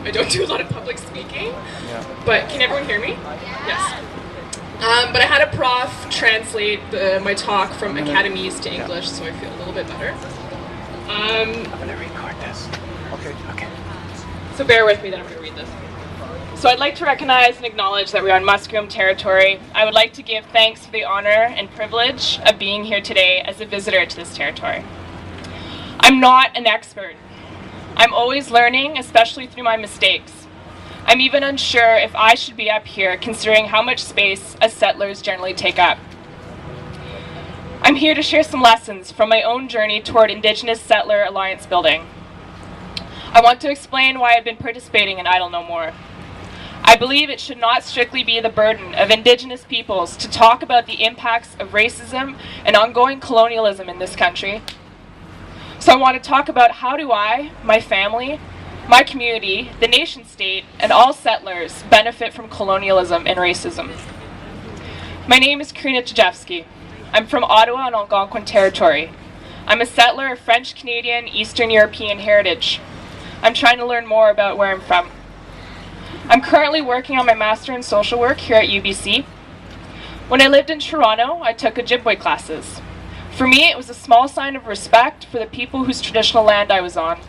I don't do a lot of public speaking, but can everyone hear me? Yes. But I had a prof translate my talk from academies to English, so I feel a little bit better. I'm going to record this. Okay. So bear with me that I'm going to read this. So I'd like to recognize and acknowledge that we are on Musqueam territory. I would like to give thanks for the honor and privilege of being here today as a visitor to this territory. I'm not an expert. I'm always learning, especially through my mistakes. I'm even unsure if I should be up here, considering how much space us settlers generally take up. I'm here to share some lessons from my own journey toward Indigenous Settler Alliance building. I want to explain why I've been participating in Idle No More. I believe it should not strictly be the burden of Indigenous peoples to talk about the impacts of racism and ongoing colonialism in this country. So I want to talk about how do I, my family, my community, the nation state, and all settlers benefit from colonialism and racism. My name is Karina Czyzewski. I'm from Ottawa and Algonquin Territory. I'm a settler of French-Canadian, Eastern European heritage. I'm trying to learn more about where I'm from. I'm currently working on my Master in Social Work here at UBC. When I lived in Toronto, I took Ojibwe classes. For me, it was a small sign of respect for the people whose traditional land I was on.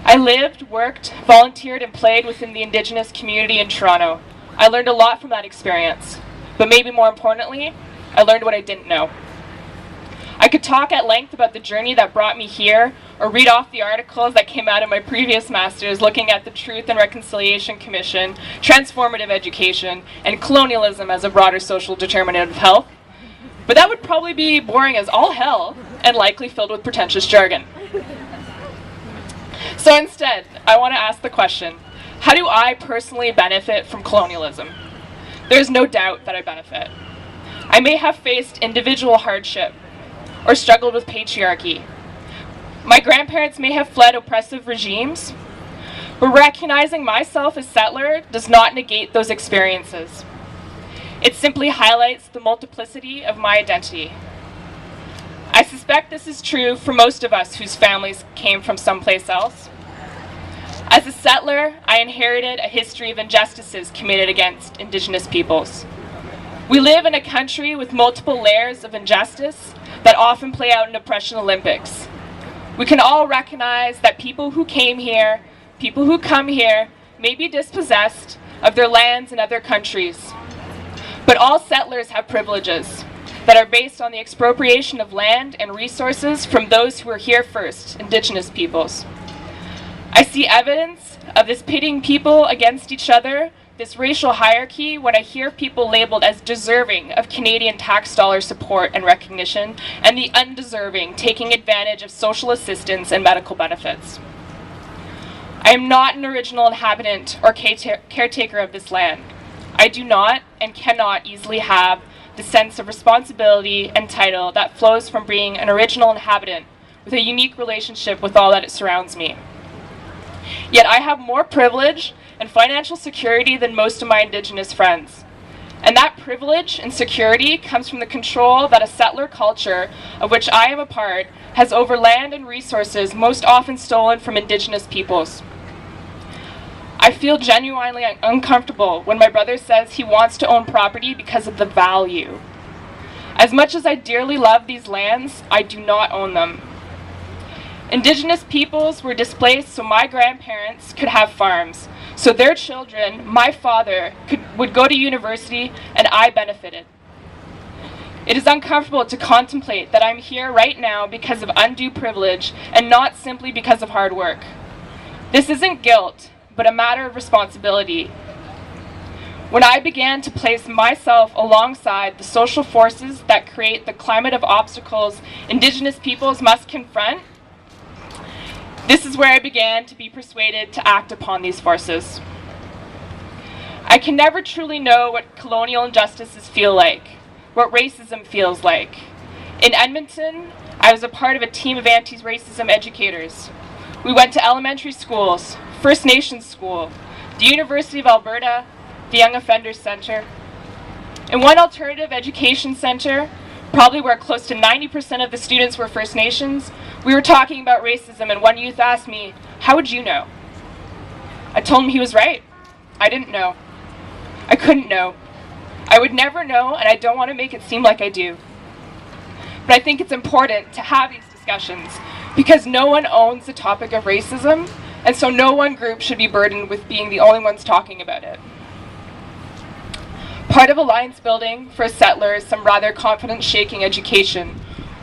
I lived, worked, volunteered, and played within the Indigenous community in Toronto. I learned a lot from that experience, but maybe more importantly, I learned what I didn't know. I could talk at length about the journey that brought me here, or read off the articles that came out of my previous masters looking at the Truth and Reconciliation Commission, transformative education, and colonialism as a broader social determinant of health. But that would probably be boring as all hell and likely filled with pretentious jargon. So instead, I want to ask the question, how do I personally benefit from colonialism? There's no doubt that I benefit. I may have faced individual hardship or struggled with patriarchy. My grandparents may have fled oppressive regimes, but recognizing myself as settler does not negate those experiences. It simply highlights the multiplicity of my identity. I suspect this is true for most of us whose families came from someplace else. As a settler, I inherited a history of injustices committed against Indigenous peoples. We live in a country with multiple layers of injustice that often play out in oppression Olympics. We can all recognize that people who come here, may be dispossessed of their lands in other countries. But all settlers have privileges that are based on the expropriation of land and resources from those who were here first, Indigenous peoples. I see evidence of this pitting people against each other, this racial hierarchy, when I hear people labeled as deserving of Canadian tax dollar support and recognition, and the undeserving taking advantage of social assistance and medical benefits. I am not an original inhabitant or caretaker of this land. I do not and cannot easily have the sense of responsibility and title that flows from being an original inhabitant with a unique relationship with all that it surrounds me. Yet I have more privilege and financial security than most of my Indigenous friends. And that privilege and security comes from the control that a settler culture, of which I am a part, has over land and resources most often stolen from Indigenous peoples. I feel genuinely uncomfortable when my brother says he wants to own property because of the value. As much as I dearly love these lands, I do not own them. Indigenous peoples were displaced so my grandparents could have farms, so their children, my father, would go to university and I benefited. It is uncomfortable to contemplate that I'm here right now because of undue privilege and not simply because of hard work. This isn't guilt, but a matter of responsibility. When I began to place myself alongside the social forces that create the climate of obstacles Indigenous peoples must confront, this is where I began to be persuaded to act upon these forces. I can never truly know what colonial injustices feel like, what racism feels like. In Edmonton, I was a part of a team of anti-racism educators. We went to elementary schools, First Nations school, the University of Alberta, the Young Offenders Centre. In one alternative education centre, probably where close to 90% of the students were First Nations, we were talking about racism and one youth asked me, "How would you know?" told him he was right. I didn't know. I couldn't know. I would never know, and I don't want to make it seem like I do. But I think it's important to have these discussions because no one owns the topic of racism, and so no one group should be burdened with being the only ones talking about it. Part of alliance building for a settler is some rather confidence-shaking education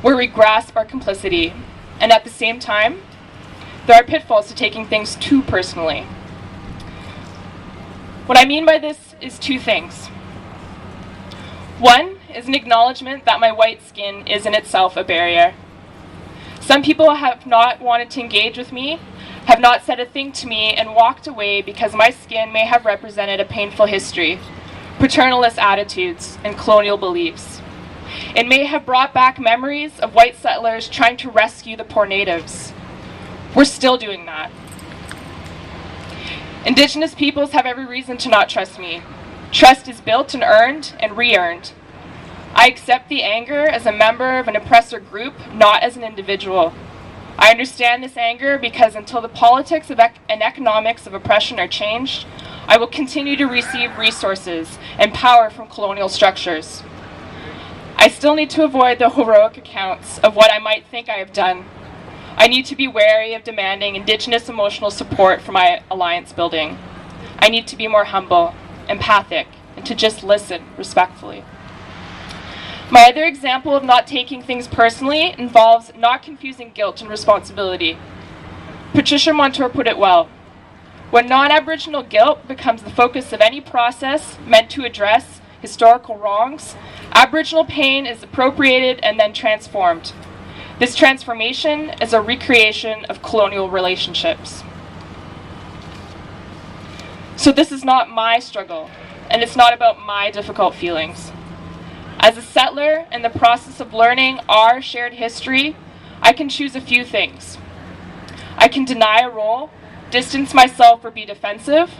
where we grasp our complicity, and at the same time, there are pitfalls to taking things too personally. What I mean by this is two things. One is an acknowledgement that my white skin is in itself a barrier. Some people have not wanted to engage with me, have not said a thing to me, and walked away because my skin may have represented a painful history, paternalist attitudes, and colonial beliefs. It may have brought back memories of white settlers trying to rescue the poor natives. We're still doing that. Indigenous peoples have every reason to not trust me. Trust is built and earned and re-earned. I accept the anger as a member of an oppressor group, not as an individual. I understand this anger because until the politics and economics of oppression are changed, I will continue to receive resources and power from colonial structures. I still need to avoid the heroic accounts of what I might think I have done. I need to be wary of demanding Indigenous emotional support for my alliance building. I need to be more humble, empathic, and to just listen respectfully. My other example of not taking things personally involves not confusing guilt and responsibility. Patricia Montour put it well. When non-Aboriginal guilt becomes the focus of any process meant to address historical wrongs, Aboriginal pain is appropriated and then transformed. This transformation is a recreation of colonial relationships. So this is not my struggle, and it's not about my difficult feelings. As a settler in the process of learning our shared history, I can choose a few things. I can deny a role, distance myself or be defensive.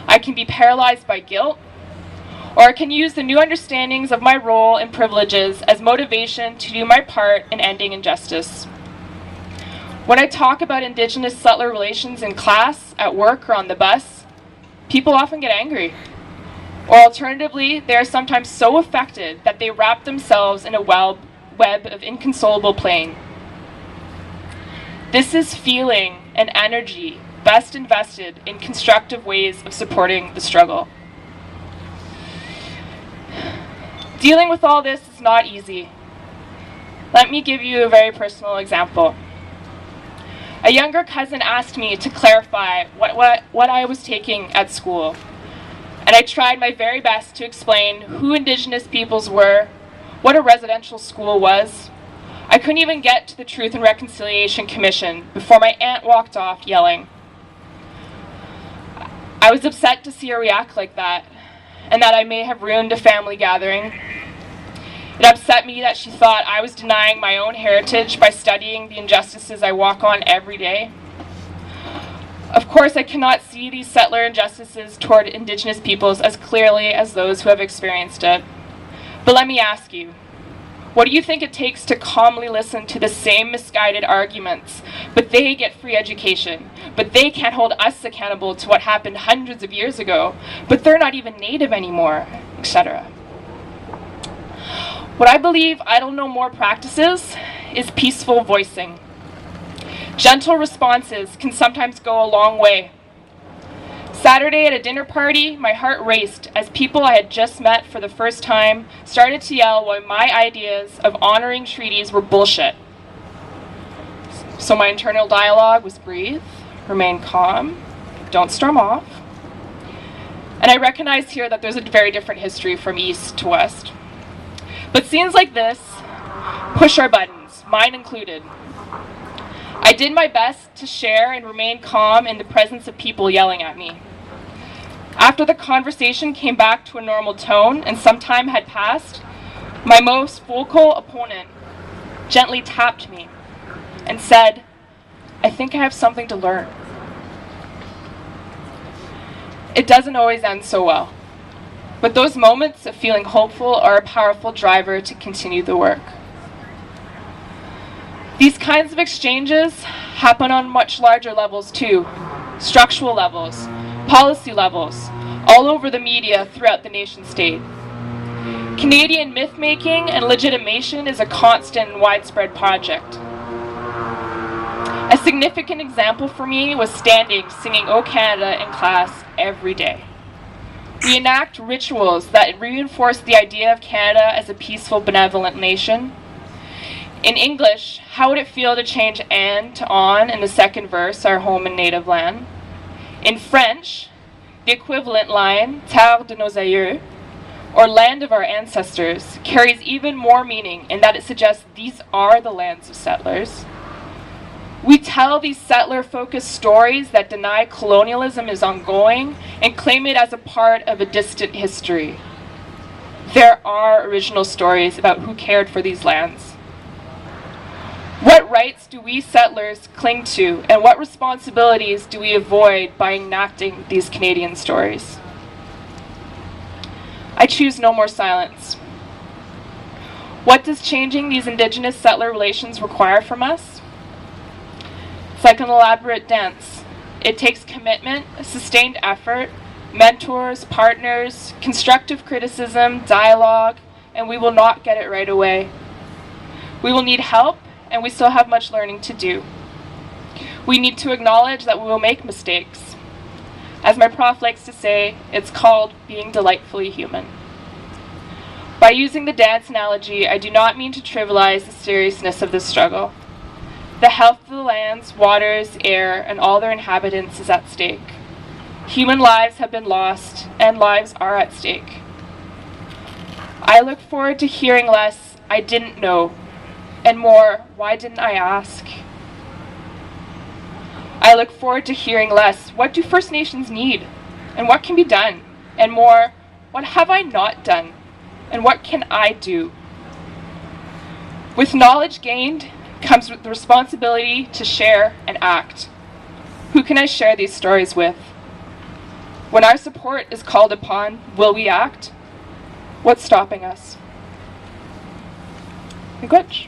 I can be paralyzed by guilt, or I can use the new understandings of my role and privileges as motivation to do my part in ending injustice. When I talk about Indigenous settler relations in class, at work, or on the bus, people often get angry. Or alternatively, they are sometimes so affected that they wrap themselves in a web of inconsolable pain. This is feeling and energy best invested in constructive ways of supporting the struggle. Dealing with all this is not easy. Let me give you a very personal example. A younger cousin asked me to clarify what I was taking at school, and I tried my very best to explain who Indigenous peoples were, what a residential school was. I couldn't even get to the Truth and Reconciliation Commission before my aunt walked off yelling. I was upset to see her react like that, and that I may have ruined a family gathering. It upset me that she thought I was denying my own heritage by studying the injustices I walk on every day. Of course, I cannot see these settler injustices toward Indigenous peoples as clearly as those who have experienced it. But let me ask you, what do you think it takes to calmly listen to the same misguided arguments, but they get free education, but they can't hold us accountable to what happened hundreds of years ago, but they're not even Native anymore, etc. What I believe Idle No More practices is peaceful voicing. Gentle responses can sometimes go a long way. Saturday at a dinner party, my heart raced as people I had just met for the first time started to yell why my ideas of honoring treaties were bullshit. So my internal dialogue was breathe, remain calm, don't storm off. And I recognized here that there's a very different history from east to west. But scenes like this push our buttons, mine included. I did my best to share and remain calm in the presence of people yelling at me. After the conversation came back to a normal tone and some time had passed, my most vocal opponent gently tapped me and said, "I think I have something to learn." It doesn't always end so well, but those moments of feeling hopeful are a powerful driver to continue the work. These kinds of exchanges happen on much larger levels too. structural levels, policy levels, all over the media throughout the nation state. Canadian myth-making and legitimation is a constant and widespread project. A significant example for me was standing singing O Canada in class every day. We enact rituals that reinforce the idea of Canada as a peaceful, benevolent nation. In English, how would it feel to change "and" to "on" in the second verse, our home and native land? In French, the equivalent line, terre de nos aïeux, or land of our ancestors, carries even more meaning in that it suggests these are the lands of settlers. We tell these settler-focused stories that deny colonialism is ongoing and claim it as a part of a distant history. There are original stories about who cared for these lands. What rights do we settlers cling to, and what responsibilities do we avoid by enacting these Canadian stories? I choose no more silence. What does changing these Indigenous settler relations require from us? It's like an elaborate dance. It takes commitment, sustained effort, mentors, partners, constructive criticism, dialogue, and we will not get it right away. We will need help, and we still have much learning to do. We need to acknowledge that we will make mistakes. As my prof likes to say, it's called being delightfully human. By using the dance analogy, I do not mean to trivialize the seriousness of this struggle. The health of the lands, waters, air, and all their inhabitants is at stake. Human lives have been lost, and lives are at stake. I look forward to hearing less, "I didn't know," and more, "Why didn't I ask?" I look forward to hearing less, "What do First Nations need? And what can be done?" And more, "What have I not done? And what can I do?" With knowledge gained comes with the responsibility to share and act. Who can I share these stories with? When our support is called upon, will we act? What's stopping us? Miigwech.